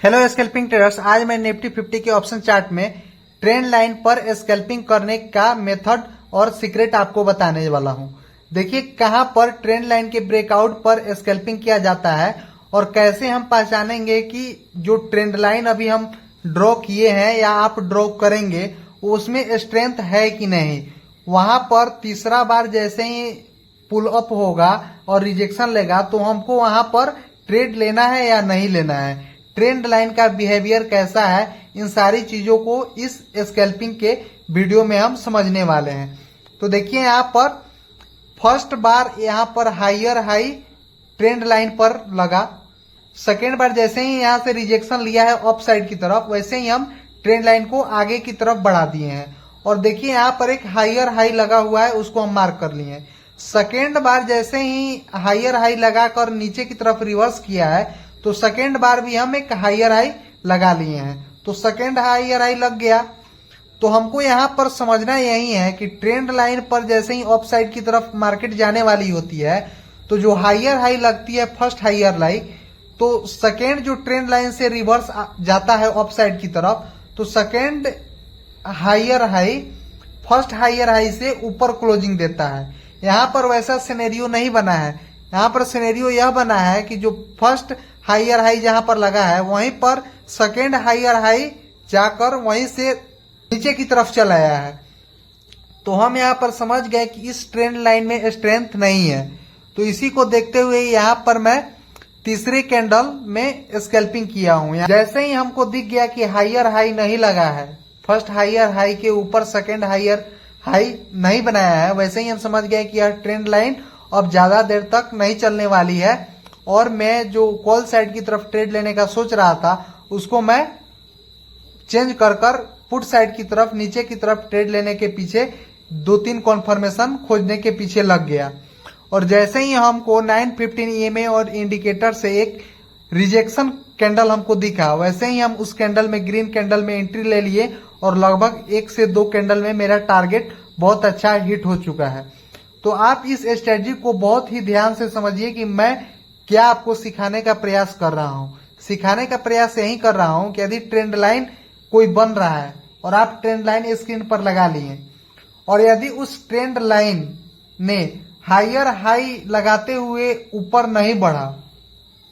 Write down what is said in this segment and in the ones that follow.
Hello scalping traders, आज मैं Nifty 50 के ऑप्शन चार्ट में ट्रेंड लाइन पर स्कैल्पिंग करने का मेथड और सीक्रेट आपको बताने वाला हूं। देखिए कहां पर ट्रेंड लाइन के ब्रेकआउट पर स्कैल्पिंग किया जाता है और कैसे हम पहचानेंगे कि जो ट्रेंड लाइन अभी हम ड्रॉ किए हैं या आप ड्रॉ करेंगे उसमें स्ट्रेंथ है कि नहीं। वहां पर तीसरा बार जैसे ही पुल अप होगा और रिजेक्शन लेगा तो हमको वहां पर ट्रेड लेना है या नहीं लेना है, ट्रेंड लाइन का बिहेवियर कैसा है, इन सारी चीजों को इस स्कैल्पिंग के वीडियो में हम समझने वाले हैं। तो देखिए यहाँ पर फर्स्ट बार यहाँ पर हायर हाई ट्रेंड लाइन पर लगा, सेकेंड बार जैसे ही यहाँ से रिजेक्शन लिया है अप साइड की तरफ वैसे ही हम ट्रेंड लाइन को आगे की तरफ बढ़ा दिए हैं। और देखिए यहाँ पर एक हायर हाई लगा हुआ है, उसको हम मार्क कर लिए हैं। सेकेंड बार जैसे ही हायर हाई लगाकर नीचे की तरफ रिवर्स किया है तो सेकेंड बार भी हम एक हायर हाई लगा लिए हैं, तो सेकेंड हायर हाई लग गया। तो हमको यहाँ पर समझना यही है कि ट्रेंड लाइन पर जैसे ही अप साइड की तरफ मार्केट जाने वाली होती है तो जो हायर हाई लगती है फर्स्ट हायर हाई, तो सेकेंड जो ट्रेंड लाइन से रिवर्स जाता है अप साइड की तरफ तो second higher high first higher high से ऊपर क्लोजिंग देता है। यहाँ पर वैसा सिनेरियो नहीं बना है, यहाँ पर सिनेरियो यह बना है कि जो फर्स्ट हायर हाई जहां पर लगा है वहीं पर सेकेंड हायर हाई जाकर वहीं से नीचे की तरफ चला आया है। तो हम यहाँ पर समझ गए कि इस ट्रेंड लाइन में स्ट्रेंथ नहीं है। तो इसी को देखते हुए यहाँ पर मैं तीसरे कैंडल में स्कैल्पिंग किया हूं। जैसे ही हमको दिख गया कि हायर हाई नहीं लगा है, फर्स्ट हायर हाई के ऊपर सेकेंड हायर हाई नहीं बनाया है, वैसे ही हम समझ गए कि यह ट्रेंड लाइन अब ज्यादा देर तक नहीं चलने वाली है और मैं जो कॉल साइड की तरफ ट्रेड लेने का सोच रहा था उसको मैं चेंज कर पुट साइड की तरफ नीचे की तरफ ट्रेड लेने के पीछे 2-3 कॉन्फर्मेशन खोजने के पीछे लग गया। और जैसे ही हमको 915 EMA और इंडिकेटर से एक रिजेक्शन कैंडल हमको दिखा वैसे ही हम उस कैंडल में ग्रीन कैंडल में एंट्री ले लिए और लगभग 1 से 2 कैंडल में मेरा टारगेट बहुत अच्छा हिट हो चुका है। तो आप इस स्ट्रेटजी को बहुत ही ध्यान से समझिए कि मैं क्या आपको सिखाने का प्रयास कर रहा हूं। सिखाने का प्रयास यही कर रहा हूं कि यदि ट्रेंड लाइन कोई बन रहा है और आप ट्रेंड लाइन स्क्रीन पर लगा लिए और यदि उस ट्रेंड लाइन ने हायर हाई लगाते हुए ऊपर नहीं बढ़ा,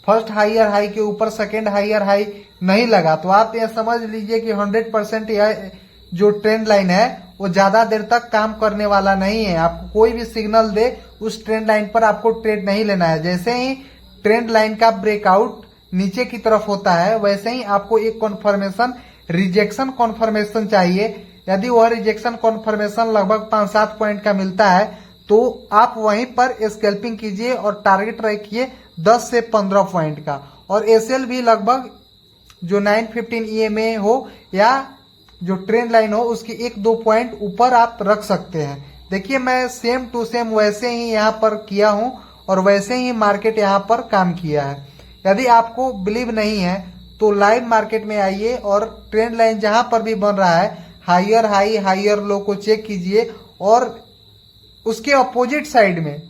फर्स्ट हायर हाई के ऊपर सेकेंड हायर हाई नहीं लगा, तो आप यह समझ लीजिए कि 100% यह जो ट्रेंड लाइन है वो ज्यादा देर तक काम करने वाला नहीं है। आपको कोई भी सिग्नल दे उस ट्रेंड लाइन पर आपको ट्रेड नहीं लेना है। जैसे ही ट्रेंड लाइन का ब्रेकआउट नीचे की तरफ होता है वैसे ही आपको एक कॉन्फर्मेशन रिजेक्शन कॉन्फर्मेशन चाहिए। यदि वह रिजेक्शन कॉन्फर्मेशन लगभग 5-7 पॉइंट का मिलता है तो आप वहीं पर स्कैल्पिंग कीजिए और टारगेट रखिए 10 से 15 पॉइंट का। और एसएल भी लगभग जो 915 EMA हो या जो ट्रेंड लाइन हो उसके 1-2 पॉइंट ऊपर आप रख सकते हैं। देखिए मैं सेम टू सेम वैसे ही यहाँ पर किया हूं और वैसे ही मार्केट यहाँ पर काम किया है। यदि आपको बिलीव नहीं है तो लाइव मार्केट में आइए और ट्रेंड लाइन जहां पर भी बन रहा है हायर हाई हायर लो को चेक कीजिए और उसके अपोजिट साइड में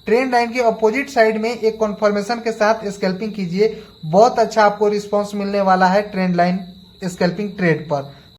ट्रेंड लाइन के अपोजिट साइड में एक कॉन्फर्मेशन के साथ स्कैल्पिंग कीजिए। बहुत अच्छा आपको रिस्पॉन्स मिलने वाला है ट्रेंड लाइन स्कैल्पिंग ट्रेड पर।